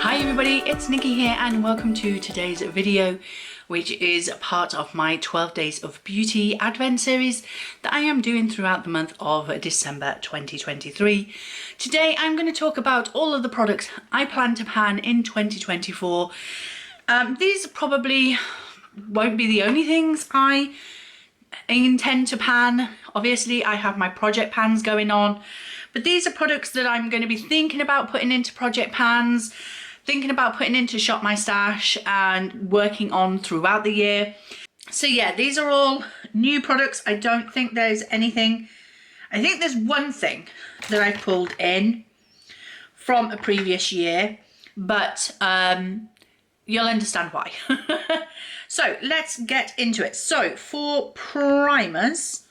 Hi everybody, it's Nikki here and welcome to today's video, which is part of my 12 Days of Beauty Advent series that I am doing throughout the month of December 2023. Today I'm going to talk about all of the products I plan to pan in 2024. These probably won't be the only things I intend to pan. Obviously I have my project pans going on, but these are products that I'm going to be thinking about putting into project pans, thinking about putting into Shop My Stash and working on throughout the year. So yeah, these are all new products. I don't think there's anything, I think there's one thing that I pulled in from a previous year, but you'll understand why. So let's get into it. So for primers,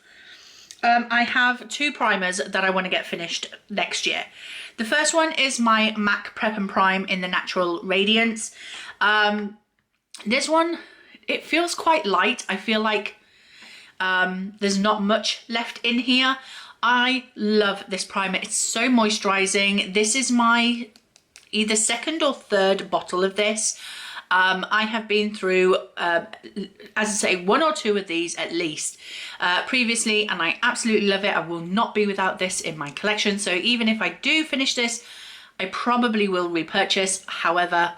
I have two primers that I want to get finished next year. The first one is my MAC Prep and Prime in the Natural Radiance. This one, it feels quite light. I feel like there's not much left in here. I love this primer. It's so moisturizing. This is my either second or third bottle of this. I have been through, as I say, one or two of these at least previously, and I absolutely love it. I will not be without this in my collection. So even if I do finish this, I probably will repurchase. However,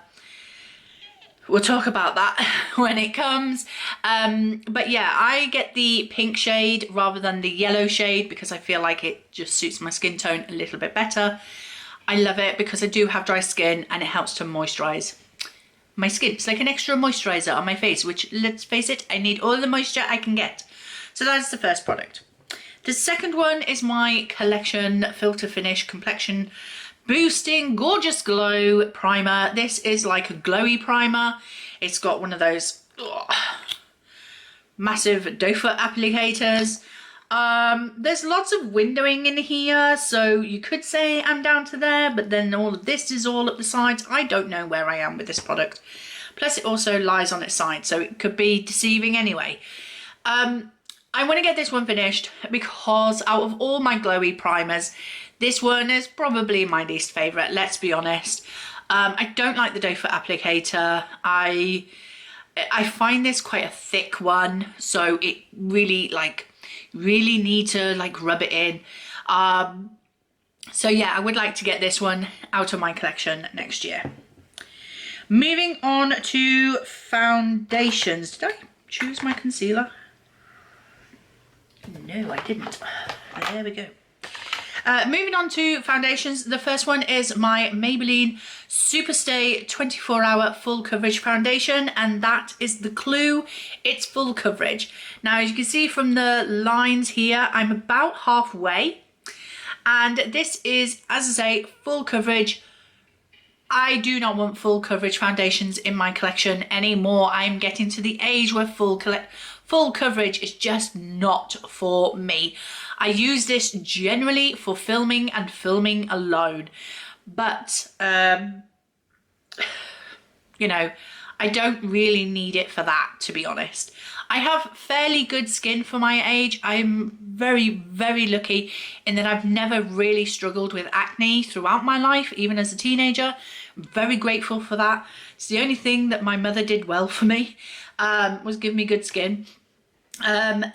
we'll talk about that when it comes. But yeah, I get the pink shade rather than the yellow shade because I feel like it just suits my skin tone a little bit better. I love it because I do have dry skin and it helps to moisturize my skin. It's like an extra moisturizer on my face, which, let's face it, I need all the moisture I can get. So that's the first product. The second one is my Collection Filter Finish Complexion Boosting Gorgeous Glow Primer. This is like a glowy primer. It's got one of those massive doe foot applicators. There's lots of windowing in here, so you could say I'm down to there, but then all of this is all at the sides. I don't know where I am with this product. Plus it also lies on its side, so it could be deceiving anyway. I want to get this one finished because out of all my glowy primers, this one is probably my least favourite, let's be honest. I don't like the doe foot applicator. I find this quite a thick one, so it really need to rub it in. So yeah, I would like to get this one out of my collection next year. Moving on to foundations. Did I choose my concealer? No, I didn't. There we go. Moving on to foundations, the first one is my Maybelline Superstay 24-Hour Full Coverage Foundation, and that is the clue. It's full coverage. Now, as you can see from the lines here, I'm about halfway, and this is, as I say, full coverage. I do not want full coverage foundations in my collection anymore. I'm getting to the age where full coverage is just not for me. I use this generally for filming and filming alone, but you know, I don't really need it for that, to be honest. I have fairly good skin for my age. I'm very, very lucky in that I've never really struggled with acne throughout my life, even as a teenager. I'm very grateful for that. It's the only thing that my mother did well for me, was give me good skin.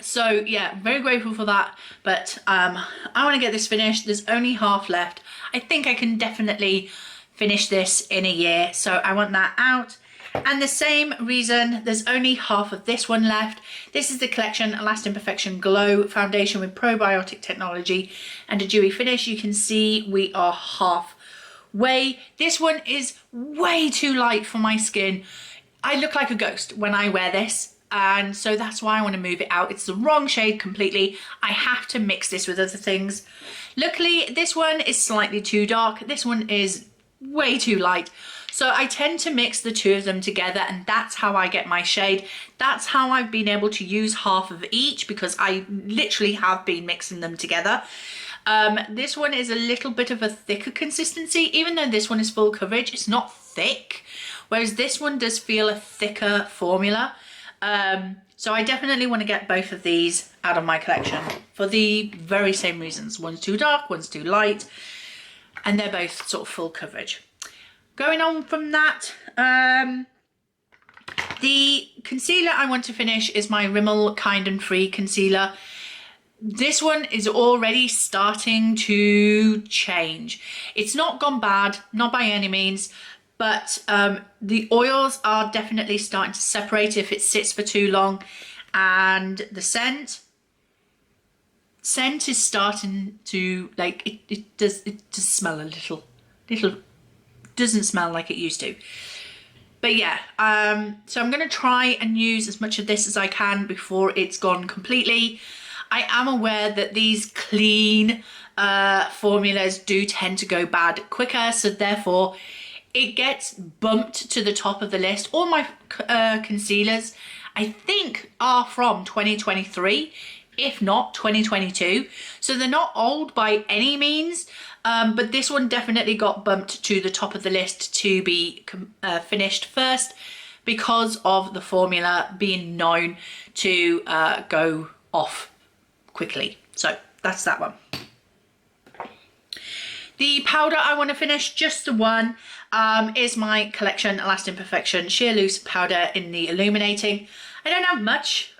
So yeah, very grateful for that, but I want to get this finished. There's only half left. I think I can definitely finish this in a year, so I want that out. And the same reason, there's only half of this one left. This is the Collection Lasting Perfection Glow Foundation with probiotic technology and a dewy finish. You can see we are halfway. This one is way too light for my skin. I look like a ghost when I wear this, and so that's why I want to move it out. It's the wrong shade completely. I have to mix this with other things. Luckily, this one is slightly too dark. This one is way too light. So I tend to mix the two of them together, and that's how I get my shade. That's how I've been able to use half of each, because I literally have been mixing them together. This one is a little bit of a thicker consistency. Even though this one is full coverage, it's not thick, whereas this one does feel a thicker formula. So I definitely want to get both of these out of my collection for the very same reasons. One's too dark, one's too light, and they're both sort of full coverage. Going on from that, the concealer I want to finish is my Rimmel Kind and Free concealer. This one is already starting to change. It's not gone bad, not by any means, but the oils are definitely starting to separate if it sits for too long, and the scent is starting to, like, it does smell a little doesn't smell like it used to. But yeah, so I'm going to try and use as much of this as I can before it's gone completely. I am aware that these clean formulas do tend to go bad quicker, so therefore it gets bumped to the top of the list. All my concealers, I think, are from 2023, if not 2022. So they're not old by any means, but this one definitely got bumped to the top of the list to be finished first because of the formula being known to go off quickly. So that's that one. The powder I want to finish, just the one, is my Collection Lasting Perfection Sheer Loose powder in the Illuminating. I don't have much.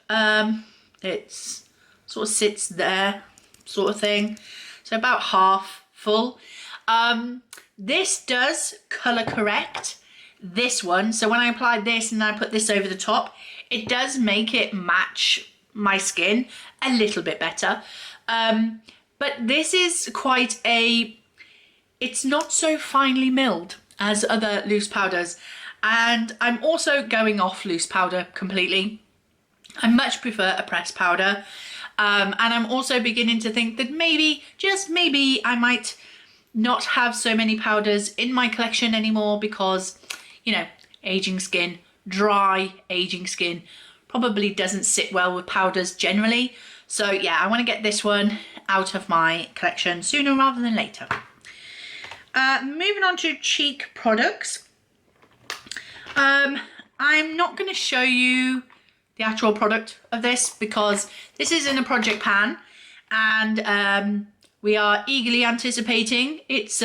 It's sort of sits there sort of thing. So about half full. This does colour correct this one. So when I apply this and I put this over the top, it does make it match my skin a little bit better. But this is quite a, it's not so finely milled as other loose powders. And I'm also going off loose powder completely. I much prefer a pressed powder. And I'm also beginning to think that maybe, just maybe, I might not have so many powders in my collection anymore because, you know, aging skin, dry aging skin probably doesn't sit well with powders generally. So yeah, I want to get this one out of my collection sooner rather than later. Moving on to cheek products. I'm not going to show you the actual product of this because this is in a project pan, and we are eagerly anticipating its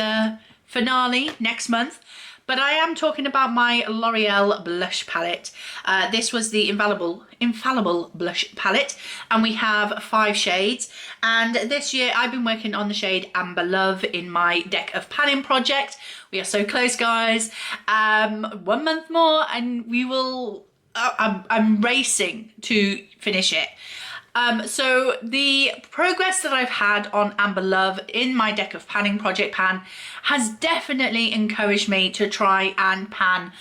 finale next month. But I am talking about my L'Oreal blush palette. This was the Infallible blush palette, and we have 5 shades. And this year I've been working on the shade Amber Love in my Deck of Panning project. We are so close, guys. 1 month more and we will, I'm racing to finish it. So the progress that I've had on Amber Love in my Deck of Panning project pan has definitely encouraged me to try and pan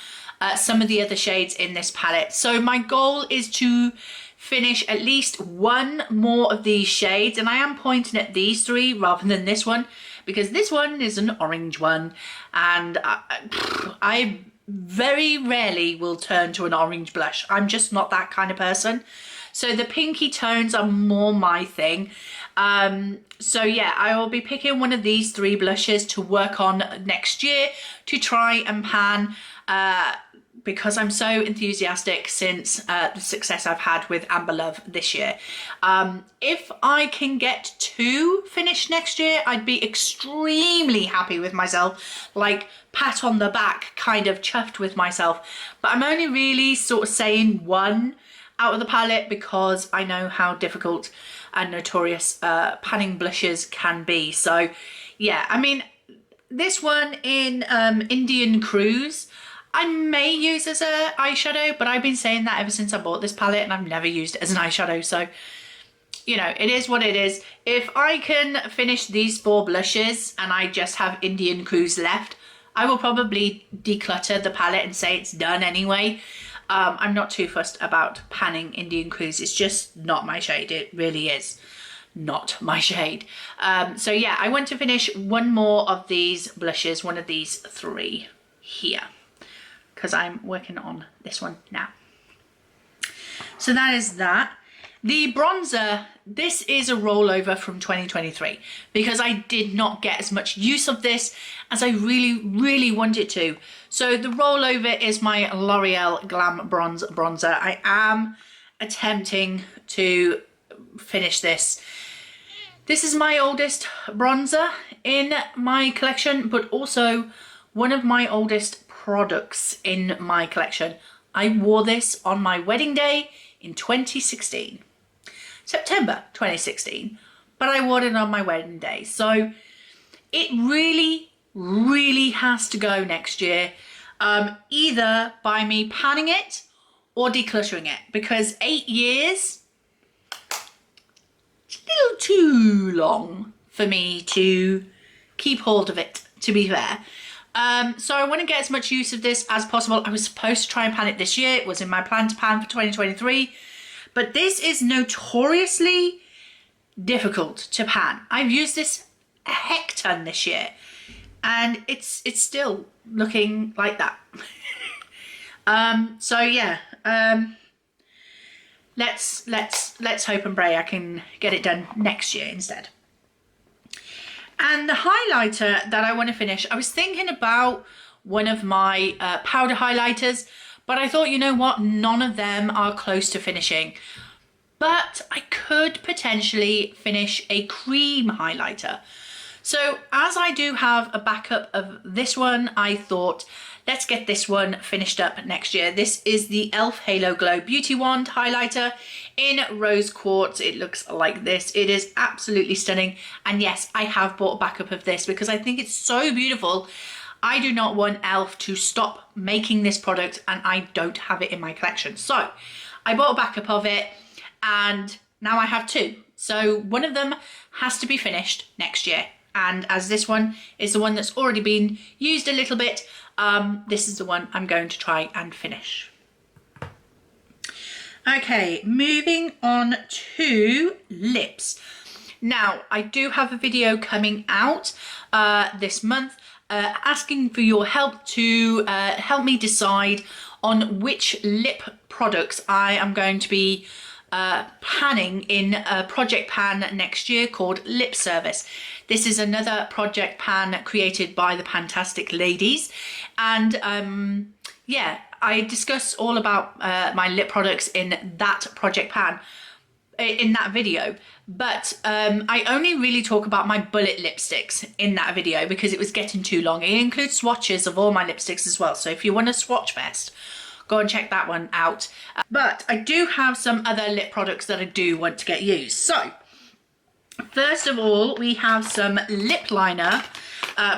some of the other shades in this palette. So my goal is to finish at least 1 more of these shades, and I am pointing at these 3 rather than this one because this one is an orange one, and I very rarely will turn to an orange blush. I'm just not that kind of person. So the pinky tones are more my thing. So yeah, I will be picking one of these 3 blushes to work on next year to try and pan because I'm so enthusiastic since the success I've had with Amber Love this year. If I can get 2 finished next year, I'd be extremely happy with myself, like pat on the back, kind of chuffed with myself. But I'm only really sort of saying 1 out of the palette because I know how difficult and notorious panning blushes can be. So yeah, I mean, this one in Indian Cruise, I may use as an eyeshadow, but I've been saying that ever since I bought this palette and I've never used it as an eyeshadow. So, you know, it is what it is. If I can finish these 4 blushes and I just have Indian Cruise left, I will probably declutter the palette and say it's done anyway. I'm not too fussed about panning Indian Cruise. It's just not my shade. It really is not my shade. So yeah, I want to finish 1 more of these blushes, one of these 3 here, because I'm working on this one now. So that is that. The bronzer, this is a rollover from 2023 because I did not get as much use of this as I really wanted to. So the rollover is my L'Oreal Glam Bronze Bronzer. I am attempting to finish this. This is my oldest bronzer in my collection, but also one of my oldest products in my collection. I wore this on my wedding day in 2016, September 2016, but I wore it on my wedding day. So it really has to go next year, either by me panning it or decluttering it, because 8 years, it's a little too long for me to keep hold of it, to be fair. So I want to get as much use of this as possible. I was supposed to try and pan it this year. It was in my plan to pan for 2023, but this is notoriously difficult to pan. I've used this a heck ton this year, and it's still looking like that. So yeah, let's hope and pray I can get it done next year instead. And the highlighter that I want to finish, I was thinking about one of my powder highlighters, but I thought, you know what, none of them are close to finishing. But I could potentially finish a cream highlighter. So as I do have a backup of this one, I thought, let's get this one finished up next year. This is the e.l.f. Halo Glow Beauty Wand highlighter in rose quartz. It looks like this. It is absolutely stunning. And yes, I have bought a backup of this because I think it's so beautiful. I do not want e.l.f. to stop making this product, and I don't have it in my collection. So I bought a backup of it, and now I have two. So one of them has to be finished next year. And as this one is the one that's already been used a little bit, this is the one I'm going to try and finish. Okay, moving on to lips. Now, I do have a video coming out this month asking for your help to help me decide on which lip products I am going to be panning in a project pan next year called Lip Service. This is another project pan created by the Pantastic Ladies, and yeah, I discuss all about my lip products in that project pan in that video, but I only really talk about my bullet lipsticks in that video because it was getting too long. It includes swatches of all my lipsticks as well, so if you want a swatch fest, go and check that one out. But I do have some other lip products that I do want to get used. So first of all, we have some lip liner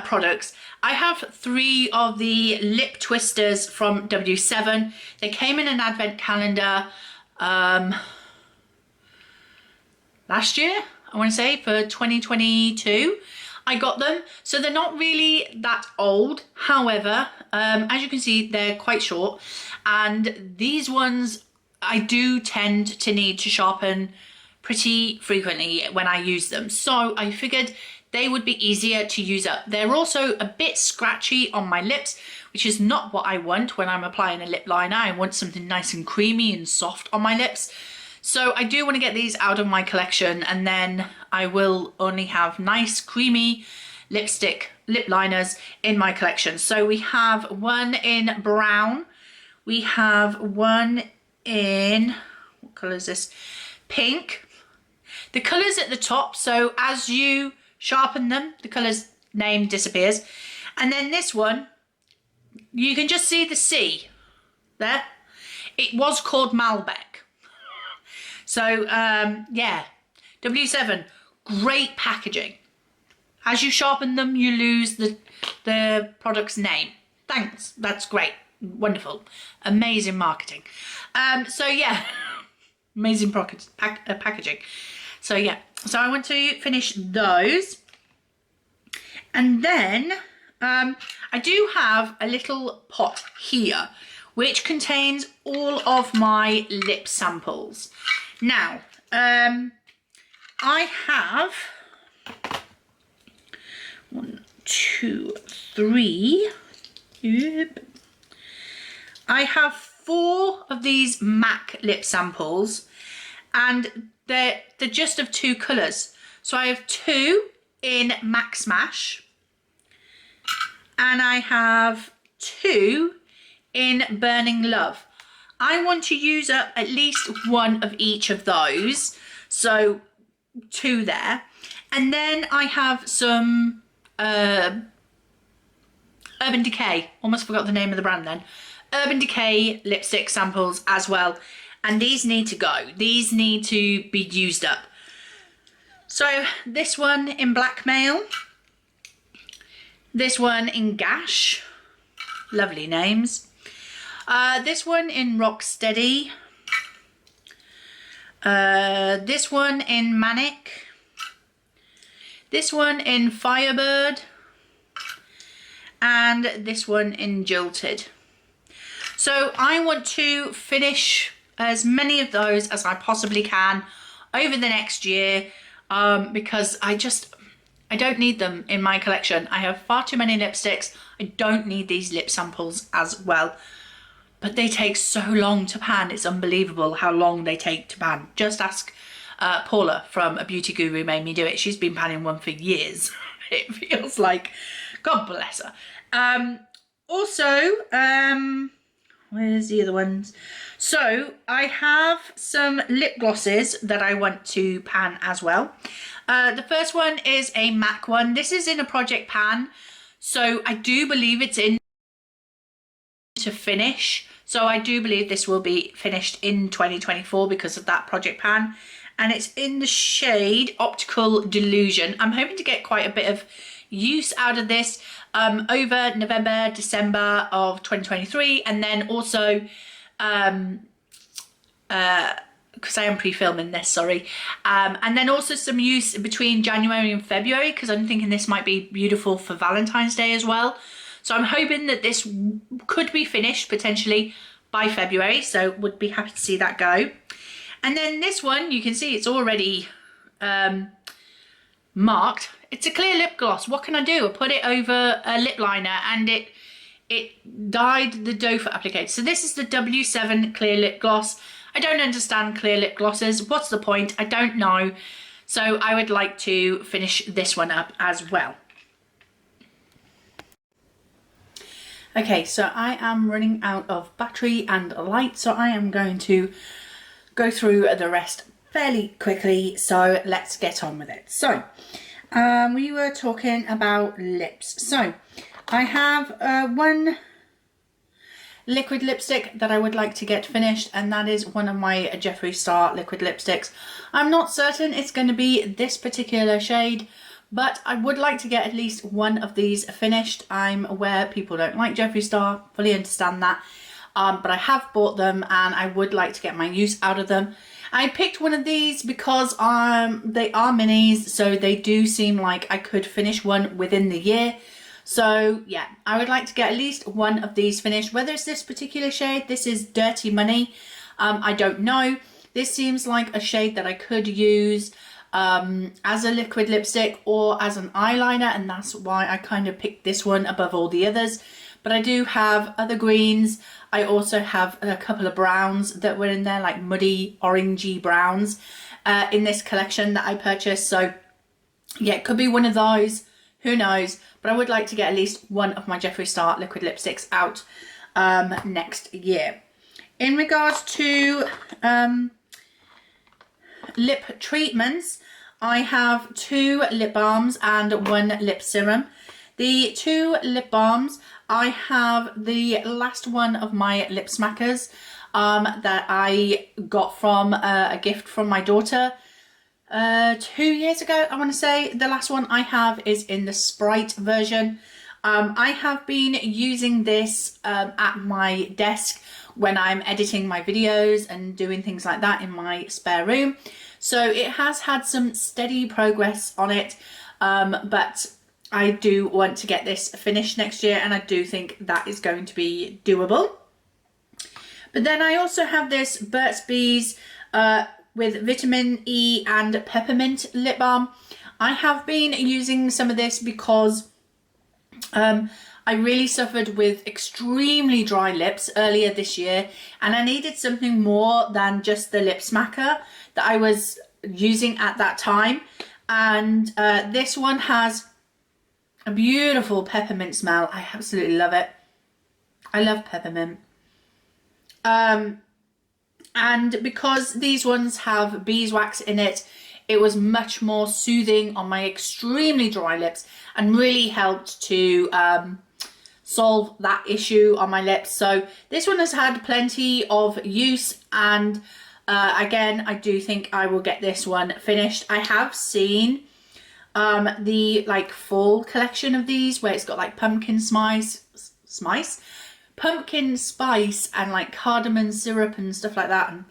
products. I have 3 of the lip twisters from W7. They came in an advent calendar last year, I want to say, for 2022. I got them, so they're not really that old. However, as you can see, they're quite short, and these ones I do tend to need to sharpen pretty frequently when I use them, so I figured they would be easier to use up. They're also a bit scratchy on my lips, which is not what I want when I'm applying a lip liner. I want something nice and creamy and soft on my lips. So I do want to get these out of my collection, and then I will only have nice creamy lipstick lip liners in my collection. So we have one in brown, we have one in, what colour is this? Pink. The colour's at the top, so as you sharpen them, the colour's name disappears. And then this one, you can just see the C there. It was called Malbec. So yeah, W7, great packaging. As you sharpen them, you lose the product's name. Thanks, that's great, wonderful, amazing marketing. So yeah, amazing packaging. So yeah, so I want to finish those. And then I do have a little pot here which contains all of my lip samples. Now, I have 1, 2, 3. Yep. I have 4 of these MAC lip samples, and they're just of 2 colours. So I have 2 in MAC Smash, and I have 2 in Burning Love. I want to use up at least 1 of each of those, so 2 there. And then I have some Urban Decay, almost forgot the name of the brand then. Urban Decay lipstick samples as well. And these need to go. These need to be used up. So this one in Blackmail. This one in Gash. Lovely names. This one in Rocksteady. This one in Manic. This one in Firebird. And this one in Jilted. So I want to finish as many of those as I possibly can over the next year, because I don't need them in my collection. I have far too many lipsticks. I don't need these lip samples as well. But they take so long to pan. It's unbelievable how long they take to pan. Just ask Paula from A Beauty Guru Made Me Do It. She's been panning one for years. It feels like, God bless her. Where's the other ones? So I have some lip glosses that I want to pan as well. The first one is a MAC one. This is in a project pan. So I do believe it's in to finish. So I do believe this will be finished in 2024 because of that project pan. And it's in the shade Optical Delusion. I'm hoping to get quite a bit of use out of this over November, December of 2023. And then also, because I am pre-filming this, sorry. And then also some use between January and February, because I'm thinking this might be beautiful for Valentine's Day as well. So I'm hoping that this could be finished potentially by February. So would be happy to see that go. And then this one, you can see it's already marked. It's a clear lip gloss. What can I do? I put it over a lip liner and it dyed the doe foot applicator. So this is the W7 clear lip gloss. I don't understand clear lip glosses. What's the point? I don't know. So I would like to finish this one up as well. Okay, so I am running out of battery and light, so I am going to go through the rest fairly quickly. So let's get on with it. So we were talking about lips. So I have one liquid lipstick that I would like to get finished, and that is one of my Jeffree Star liquid lipsticks. I'm not certain it's going to be this particular shade, but I would like to get at least one of these finished. I'm aware people don't like Jeffree Star, fully understand that, but I have bought them and I would like to get my use out of them. I picked one of these because they are minis, so they do seem like I could finish one within the year. So yeah, I would like to get at least one of these finished. Whether it's this particular shade, this is Dirty Money, I don't know. This seems like a shade that I could use as a liquid lipstick or as an eyeliner, and that's why I kind of picked this one above all the others. But I do have other greens. I also have a couple of browns that were in there, like muddy orangey browns in this collection that I purchased. So yeah, it could be one of those, who knows. But I would like to get at least one of my Jeffree Star liquid lipsticks out next year. In regards to lip treatments, I have 2 lip balms and 1 lip serum. The 2 lip balms, I have the last one of my lip smackers that I got from a gift from my daughter 2 years ago, I want to say. The last one I have is in the Sprite version. I have been using this at my desk when I'm editing my videos and doing things like that in my spare room. So it has had some steady progress on it, but I do want to get this finished next year, and I do think that is going to be doable. But then I also have this Burt's Bees with vitamin E and peppermint lip balm. I have been using some of this because I really suffered with extremely dry lips earlier this year, and I needed something more than just the lip smacker that I was using at that time. And this one has a beautiful peppermint smell. I absolutely love it. I love peppermint. And because these ones have beeswax in it, it was much more soothing on my extremely dry lips and really helped to solve that issue on my lips. So this one has had plenty of use, and again, I do think I will get this one finished. I have seen the like fall collection of these where it's got like pumpkin spice and like cardamom syrup and stuff like that and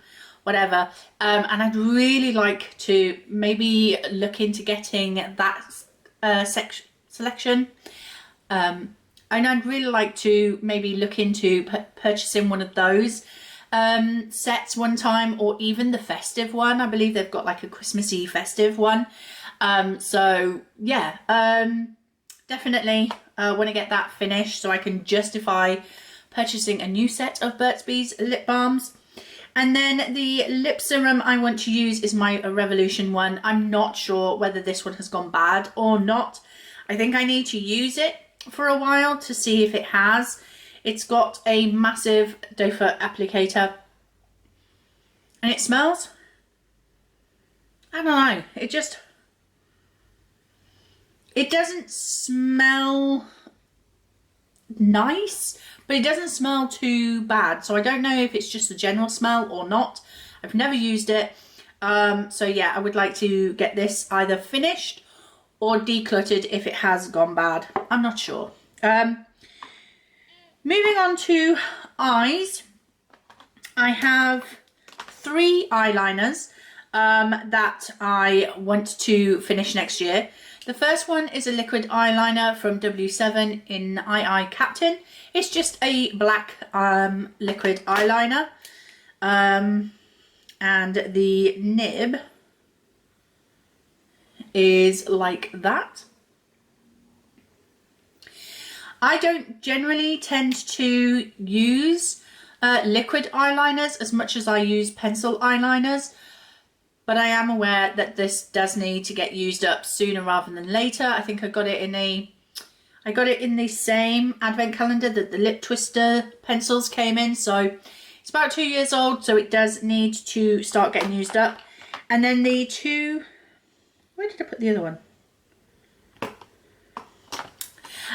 whatever, and I'd really like to maybe look into getting that selection, and I'd really like to maybe look into purchasing one of those sets one time, or even the festive one. I believe they've got like a Christmassy festive one. So yeah, definitely want to get that finished so I can justify purchasing a new set of Burt's Bees lip balms. And then the lip serum I want to use is my Revolution one. I'm not sure whether this one has gone bad or not. I think I need to use it for a while to see if it has. It's got a massive doe foot applicator, and it smells, I don't know, it doesn't smell nice, but it doesn't smell too bad. So I don't know if it's just the general smell or not. I've never used it. So yeah, I would like to get this either finished or decluttered if it has gone bad. I'm not sure. Moving on to eyes, I have 3 eyeliners that I want to finish next year. The first one is a liquid eyeliner from W7 in Eye Captain. It's just a black liquid eyeliner, and the nib is like that. I don't generally tend to use liquid eyeliners as much as I use pencil eyeliners, but I am aware that this does need to get used up sooner rather than later. I think I got it in the same advent calendar that the lip twister pencils came in, so it's about 2 years old, so it does need to start getting used up. And then the two, where did I put the other one?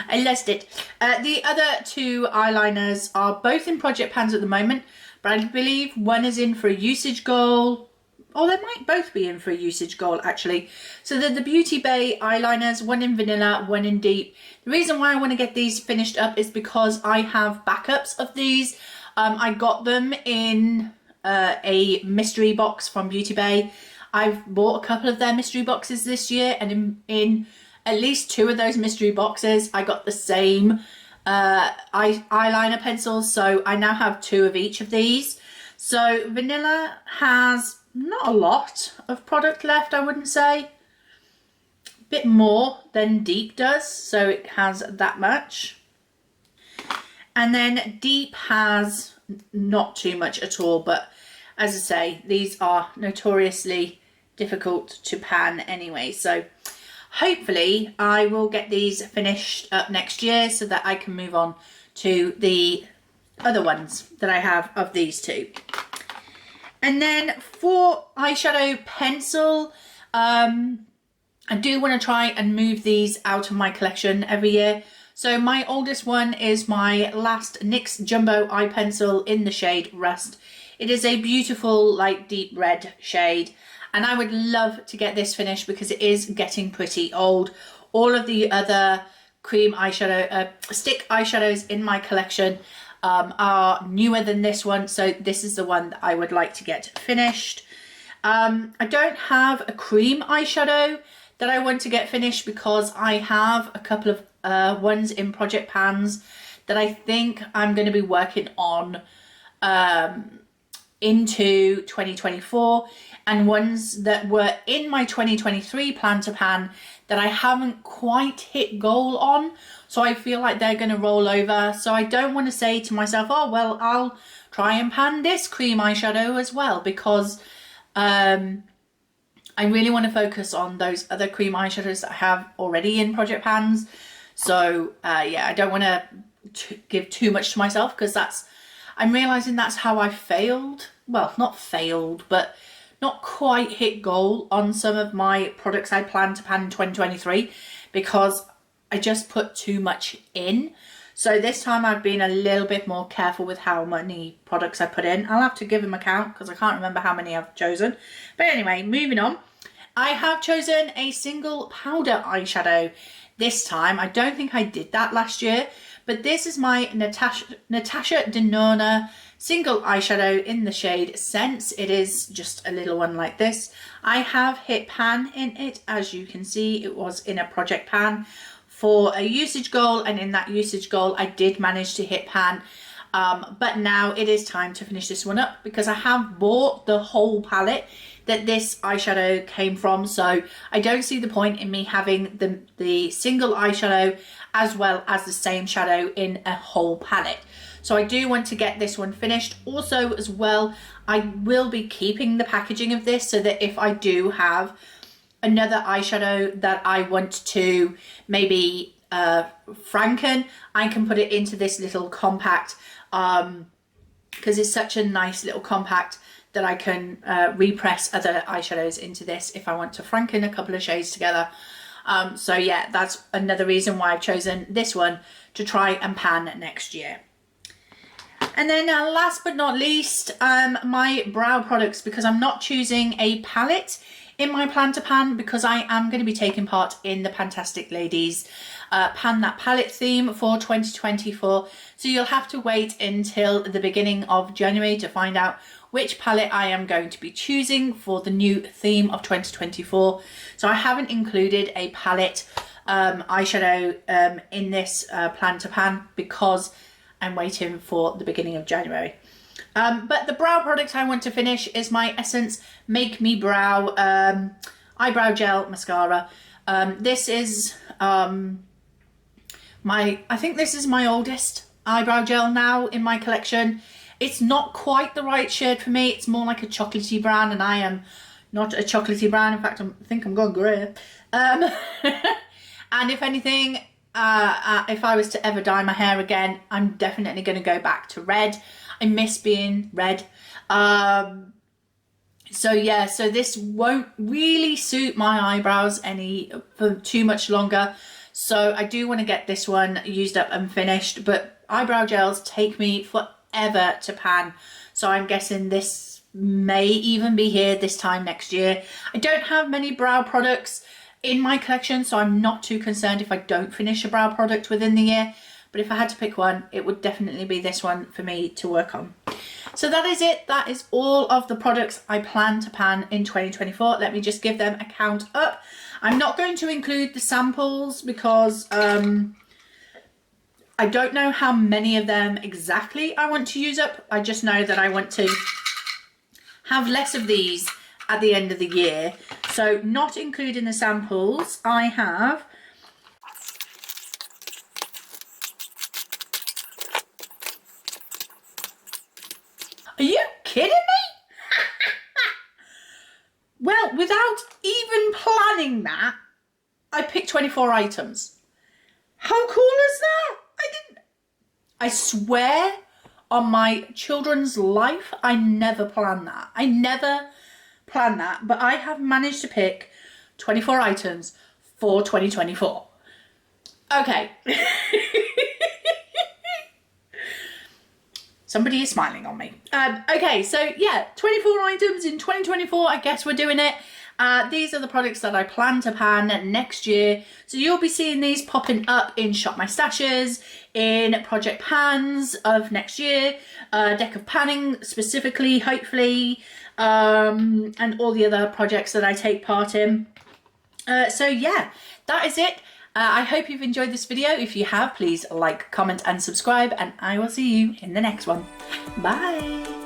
I lost it. The other 2 eyeliners are both in project pans at the moment, but I believe one is in for a usage goal. Oh, they might both be in for a usage goal actually. So they're the Beauty Bay eyeliners, one in vanilla, one in deep. The reason why I want to get these finished up is because I have backups of these. I got them in a mystery box from Beauty Bay. I've bought a couple of their mystery boxes this year, and in at least 2 of those mystery boxes I got the same eyeliner pencils, so I now have 2 of each of these. So vanilla has not a lot of product left, I wouldn't say. A bit more than deep does, so it has that much. And then deep has not too much at all, but as I say, these are notoriously difficult to pan anyway, so hopefully I will get these finished up next year so that I can move on to the other ones that I have of these 2. And then for eyeshadow pencil, I do want to try and move these out of my collection every year. So my oldest one is my last NYX Jumbo eye pencil in the shade Rust. It is a beautiful like deep red shade, and I would love to get this finished because it is getting pretty old. All of the other cream eyeshadow, stick eyeshadows in my collection are newer than this one, so this is the one that I would like to get finished. I don't have a cream eyeshadow that I want to get finished because I have a couple of ones in project pans that I think I'm going to be working on into 2024, and ones that were in my 2023 plan to pan that I haven't quite hit goal on, so I feel like they're going to roll over. So I don't want to say to myself, oh well, I'll try and pan this cream eyeshadow as well, because I really want to focus on those other cream eyeshadows that I have already in project pans. So yeah, I don't want to give too much to myself, because I'm realising that's how I failed. Well, not failed, but not quite hit goal on some of my products I planned to pan in 2023, because I just put too much in. So this time I've been a little bit more careful with how many products I put in. I'll have to give them a count because I can't remember how many I've chosen. But anyway, moving on. I have chosen a single powder eyeshadow this time. I don't think I did that last year, but this is my Natasha Denona single eyeshadow in the shade Sense. It is just a little one like this. I have hit pan in it, as you can see. It was in a project pan for a usage goal, and in that usage goal I did manage to hit pan. But now it is time to finish this one up because I have bought the whole palette that this eyeshadow came from, so I don't see the point in me having the single eyeshadow as well as the same shadow in a whole palette. So I do want to get this one finished. Also as well, I will be keeping the packaging of this so that if I do have another eyeshadow that I want to maybe franken, I can put it into this little compact because it's such a nice little compact that I can repress other eyeshadows into this if I want to franken a couple of shades together. So yeah, that's another reason why I've chosen this one to try and pan next year. And then last but not least, my brow products, because I'm not choosing a palette in my plan to pan because I am going to be taking part in the Fantastic Ladies Pan That Palette theme for 2024. So you'll have to wait until the beginning of January to find out which palette I am going to be choosing for the new theme of 2024. So I haven't included a palette eyeshadow in this plan to pan because I'm waiting for the beginning of January. But the brow product I want to finish is my Essence Make Me Brow Eyebrow Gel Mascara. This is I think this is my oldest eyebrow gel now in my collection. It's not quite the right shade for me. It's more like a chocolatey brown, and I am not a chocolatey brown. In fact, I think I'm going grey. And if anything, if I was to ever dye my hair again, I'm definitely going to go back to red. I miss being red. So yeah, so this won't really suit my eyebrows for too much longer. So I do want to get this one used up and finished, but eyebrow gels take me forever to pan. So I'm guessing this may even be here this time next year. I don't have many brow products in my collection, so I'm not too concerned if I don't finish a brow product within the year. But if I had to pick one, it would definitely be this one for me to work on. So that is it. That is all of the products I plan to pan in 2024. Let me just give them a count up. I'm not going to include the samples because I don't know how many of them exactly I want to use up. I just know that I want to have less of these at the end of the year. So not including the samples, I have Are you kidding me? Well, without even planning that, I picked 24 items. How cool is that? I swear on my children's life, I never planned that. I never planned that, but I have managed to pick 24 items for 2024. Okay. Somebody is smiling on me. Okay, so yeah, 24 items in 2024. I guess we're doing it. These are the products that I plan to pan next year. So you'll be seeing these popping up in Shop My Stashes, in project pans of next year, deck of panning specifically, hopefully, and all the other projects that I take part in. So yeah, that is it. I hope you've enjoyed this video. If you have, please like, comment and subscribe, and I will see you in the next one. Bye.